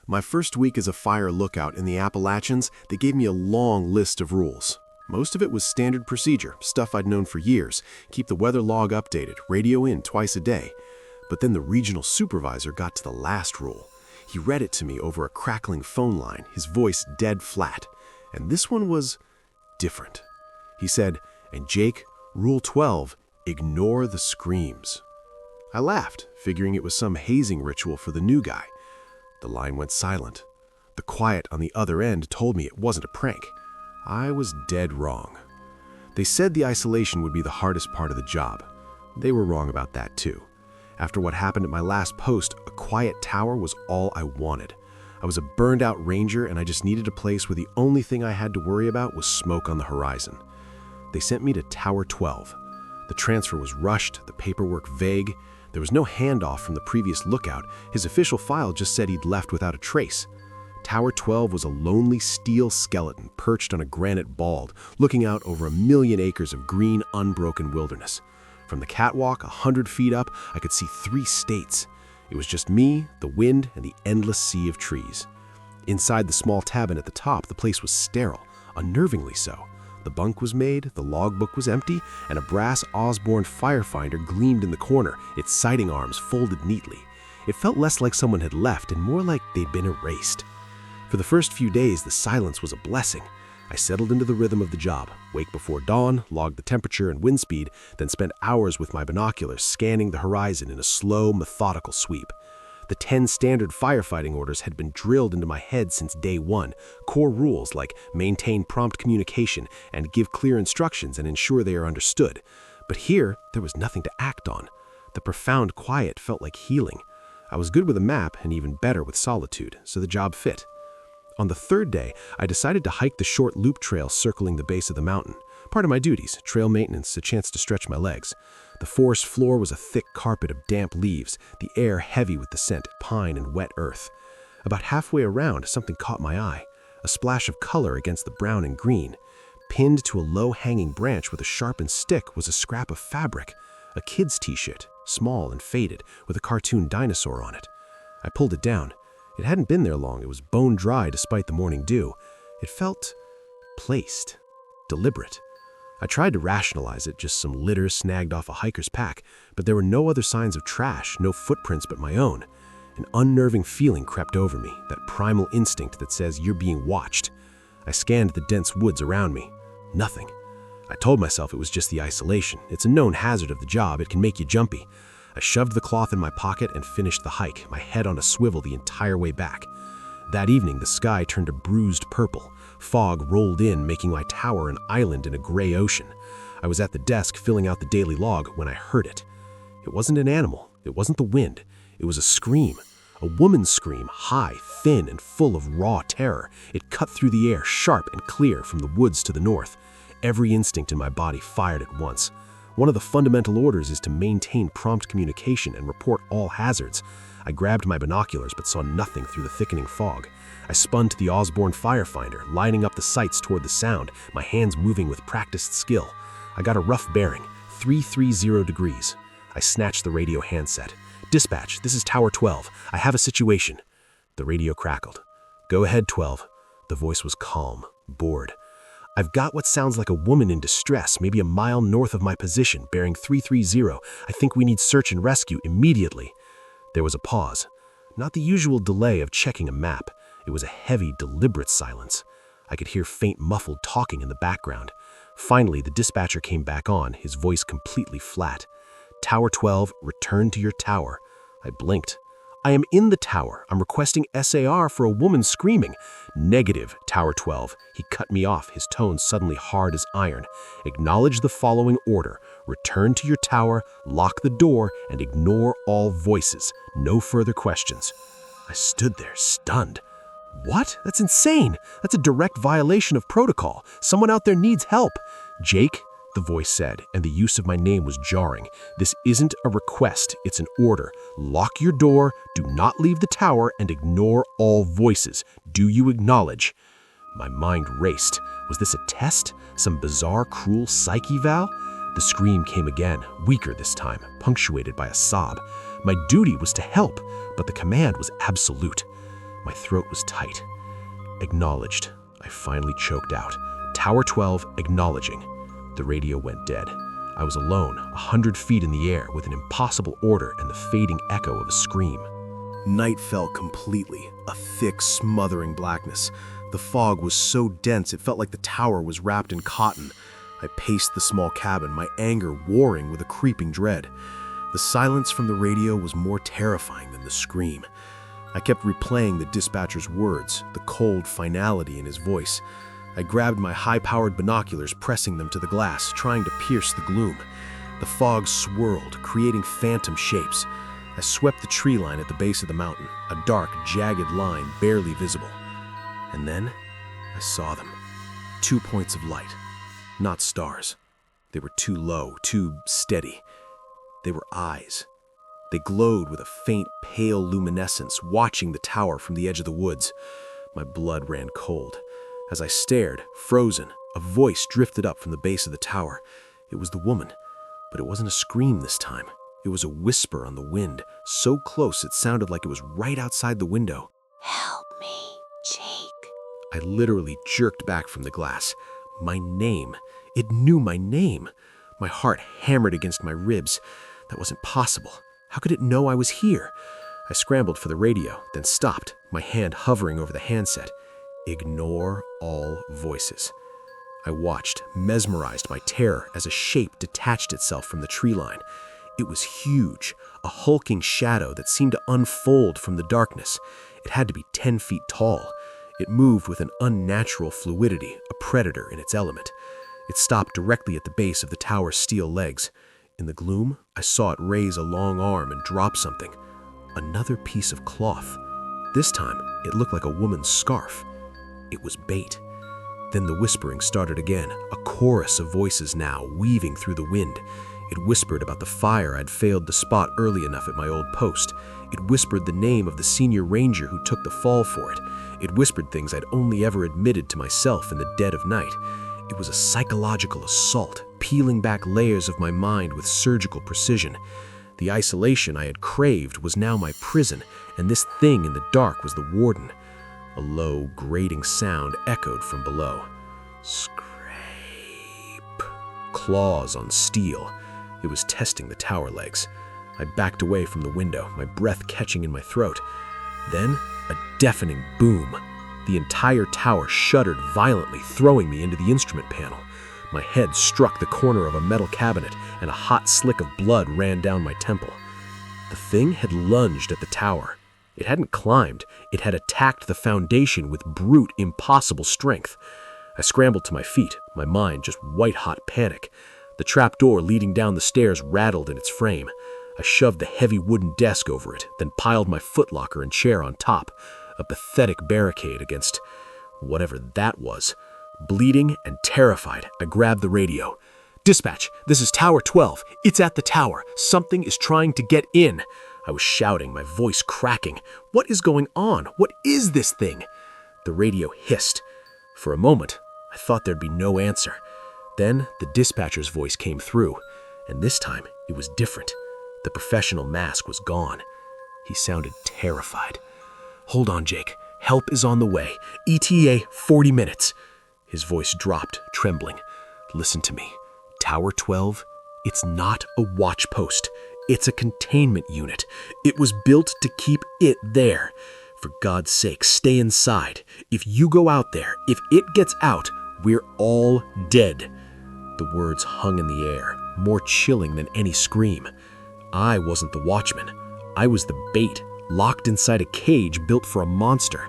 My first week as a fire lookout in the Appalachians, they gave me a long list of rules. Most of it was standard procedure, stuff I'd known for years. Keep the weather log updated, radio in twice a day. But then the regional supervisor got to the last rule. He read it to me over a crackling phone line, his voice dead flat. And this one was different. He said, "And Jake, Rule 12, ignore the screams." I laughed, figuring it was some hazing ritual for the new guy. The line went silent. The quiet on the other end told me it wasn't a prank. I was dead wrong. They said the isolation would be the hardest part of the job. They were wrong about that too. After what happened at my last post, a quiet tower was all I wanted. I was a burned-out ranger and I just needed a place where the only thing I had to worry about was smoke on the horizon. They sent me to Tower 12. The transfer was rushed, the paperwork vague. There was no handoff from the previous lookout. His official file just said he'd left without a trace. Tower 12 was a lonely steel skeleton perched on a granite bald, looking out over 1,000,000 acres of green, unbroken wilderness. From the catwalk, 100 feet up, I could see 3 states. It was just me, the wind, and the endless sea of trees. Inside the small cabin at the top, the place was sterile, unnervingly so. The bunk was made, the logbook was empty, and a brass Osborne firefinder gleamed in the corner, its sighting arms folded neatly. It felt less like someone had left and more like they'd been erased. For the first few days, the silence was a blessing. I settled into the rhythm of the job, wake before dawn, log the temperature and wind speed, then spent hours with my binoculars scanning the horizon in a slow, methodical sweep. The 10 standard firefighting orders had been drilled into my head since day one. Core rules like maintain prompt communication and give clear instructions and ensure they are understood. But here, there was nothing to act on. The profound quiet felt like healing. I was good with a map and even better with solitude, so the job fit. On the 3rd day, I decided to hike the short loop trail circling the base of the mountain. Part of my duties, trail maintenance, a chance to stretch my legs. The forest floor was a thick carpet of damp leaves, the air heavy with the scent of pine and wet earth. About halfway around, something caught my eye, a splash of color against the brown and green. Pinned to a low-hanging branch with a sharpened stick was a scrap of fabric, a kid's t-shirt, small and faded, with a cartoon dinosaur on it. I pulled it down. It hadn't been there long. It was bone dry despite the morning dew. It felt placed, deliberate. I tried to rationalize it, just some litter snagged off a hiker's pack, but there were no other signs of trash, no footprints but my own. An unnerving feeling crept over me, that primal instinct that says you're being watched. I scanned the dense woods around me. Nothing. I told myself it was just the isolation. It's a known hazard of the job. It can make you jumpy. I shoved the cloth in my pocket and finished the hike, my head on a swivel the entire way back. That evening, the sky turned a bruised purple. Fog rolled in, making my tower an island in a gray ocean. I was at the desk filling out the daily log when I heard it. It wasn't an animal. It wasn't the wind. It was a scream. A woman's scream, high, thin, and full of raw terror. It cut through the air, sharp and clear from the woods to the north. Every instinct in my body fired at once. One of the fundamental orders is to maintain prompt communication and report all hazards. I grabbed my binoculars but saw nothing through the thickening fog. I spun to the Osborne firefinder, lining up the sights toward the sound, my hands moving with practiced skill. I got a rough bearing, 330 degrees. I snatched the radio handset. "Dispatch, this is Tower 12. I have a situation." The radio crackled. "Go ahead, 12." The voice was calm, bored. "I've got what sounds like a woman in distress, maybe a mile north of my position, bearing 330. I think we need search and rescue immediately." There was a pause. Not the usual delay of checking a map. It was a heavy, deliberate silence. I could hear faint, muffled talking in the background. Finally, the dispatcher came back on, his voice completely flat. "Tower 12, return to your tower." I blinked. "I am in the tower. I'm requesting SAR for a woman screaming." "Negative, Tower 12. He cut me off, his tone suddenly hard as iron. "Acknowledge the following order. Return to your tower, lock the door, and ignore all voices. No further questions." I stood there, stunned. What? That's insane. That's a direct violation of protocol. Someone out there needs help. "Jake," the voice said, and the use of my name was jarring. "This isn't a request, it's an order. Lock your door, do not leave the tower, and ignore all voices. Do you acknowledge?" My mind raced. Was this a test? Some bizarre, cruel psych eval? The scream came again, weaker this time, punctuated by a sob. My duty was to help, but the command was absolute. My throat was tight. Acknowledged. I finally choked out. Tower 12, acknowledging. The radio went dead. I was alone, 100 feet in the air, with an impossible order and the fading echo of a scream. Night fell completely, a thick, smothering blackness. The fog was so dense it felt like the tower was wrapped in cotton. I paced the small cabin, my anger warring with a creeping dread. The silence from the radio was more terrifying than the scream. I kept replaying the dispatcher's words, the cold finality in his voice. I grabbed my high-powered binoculars, pressing them to the glass, trying to pierce the gloom. The fog swirled, creating phantom shapes. I swept the tree line at the base of the mountain, a dark, jagged line barely visible. And then I saw them. 2 points of light. Not stars. They were too low, too steady. They were eyes. They glowed with a faint, pale luminescence, watching the tower from the edge of the woods. My blood ran cold. As I stared, frozen, a voice drifted up from the base of the tower. It was the woman, but it wasn't a scream this time. It was a whisper on the wind, so close it sounded like it was right outside the window. Help me, Jake. I literally jerked back from the glass. My name. It knew my name. My heart hammered against my ribs. That wasn't possible. How could it know I was here? I scrambled for the radio, then stopped, my hand hovering over the handset. Ignore all voices. I watched, mesmerized by terror, as a shape detached itself from the tree line. It was huge, a hulking shadow that seemed to unfold from the darkness. It had to be 10 feet tall. It moved with an unnatural fluidity, a predator in its element. It stopped directly at the base of the tower's steel legs. In the gloom, I saw it raise a long arm and drop something. Another piece of cloth. This time, it looked like a woman's scarf. It was bait. Then the whispering started again, a chorus of voices now, weaving through the wind. It whispered about the fire I'd failed to spot early enough at my old post. It whispered the name of the senior ranger who took the fall for it. It whispered things I'd only ever admitted to myself in the dead of night. It was a psychological assault, peeling back layers of my mind with surgical precision. The isolation I had craved was now my prison, and this thing in the dark was the warden. A low, grating sound echoed from below. Scrape. Claws on steel. It was testing the tower legs. I backed away from the window, my breath catching in my throat. Then, a deafening boom. The entire tower shuddered violently, throwing me into the instrument panel. My head struck the corner of a metal cabinet, and a hot slick of blood ran down my temple. The thing had lunged at the tower. It hadn't climbed. It had attacked the foundation with brute, impossible strength. I scrambled to my feet, my mind just white-hot panic. The trapdoor leading down the stairs rattled in its frame. I shoved the heavy wooden desk over it, then piled my footlocker and chair on top, a pathetic barricade against whatever that was. Bleeding and terrified, I grabbed the radio. "Dispatch, this is Tower 12. It's at the tower. Something is trying to get in." I was shouting, my voice cracking. What is going on? What is this thing? The radio hissed. For a moment, I thought there'd be no answer. Then the dispatcher's voice came through, and this time it was different. The professional mask was gone. He sounded terrified. "Hold on, Jake. Help is on the way. ETA 40 minutes. His voice dropped, trembling. "Listen to me. Tower 12, it's not a watch post. It's a containment unit. It was built to keep it there. For God's sake, stay inside. If you go out there, if it gets out, we're all dead." The words hung in the air, more chilling than any scream. I wasn't the watchman. I was the bait, locked inside a cage built for a monster,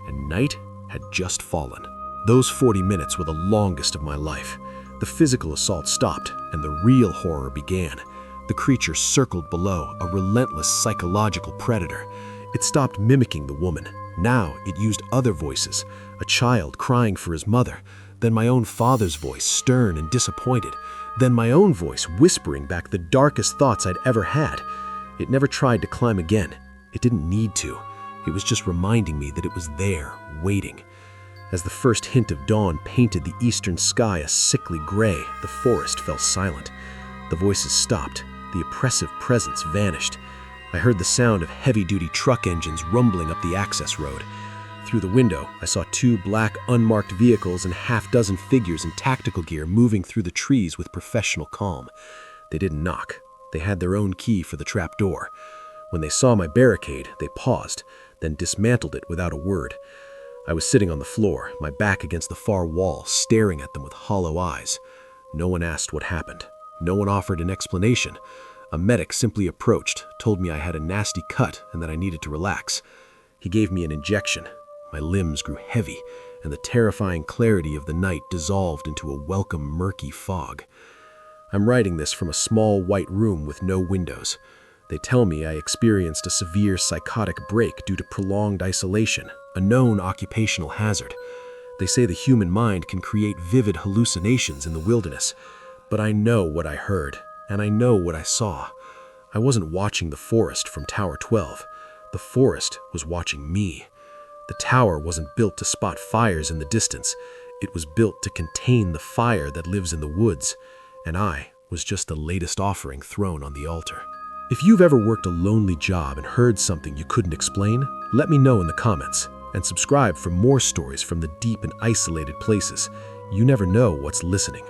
and night had just fallen. Those 40 minutes were the longest of my life. The physical assault stopped, and the real horror began. The creature circled below, a relentless psychological predator. It stopped mimicking the woman. Now it used other voices, a child crying for his mother, then my own father's voice, stern and disappointed, then my own voice whispering back the darkest thoughts I'd ever had. It never tried to climb again. It didn't need to. It was just reminding me that it was there, waiting. As the first hint of dawn painted the eastern sky a sickly gray, the forest fell silent. The voices stopped. The oppressive presence vanished. I heard the sound of heavy-duty truck engines rumbling up the access road. through the window, I saw 2 black, unmarked vehicles and half-dozen figures in tactical gear moving through the trees with professional calm. They didn't knock. They had their own key for the trap door. When they saw my barricade, they paused, then dismantled it without a word. I was sitting on the floor, my back against the far wall, staring at them with hollow eyes. No one asked what happened. No one offered an explanation. A medic simply approached, told me I had a nasty cut and that I needed to relax. He gave me an injection. My limbs grew heavy, and the terrifying clarity of the night dissolved into a welcome murky fog. I'm writing this from a small white room with no windows. They tell me I experienced a severe psychotic break due to prolonged isolation, a known occupational hazard. They say the human mind can create vivid hallucinations in the wilderness. But I know what I heard, and I know what I saw. I wasn't watching the forest from Tower 12. The forest was watching me. The tower wasn't built to spot fires in the distance. It was built to contain the fire that lives in the woods. And I was just the latest offering thrown on the altar. If you've ever worked a lonely job and heard something you couldn't explain, let me know in the comments. And subscribe for more stories from the deep and isolated places. You never know what's listening.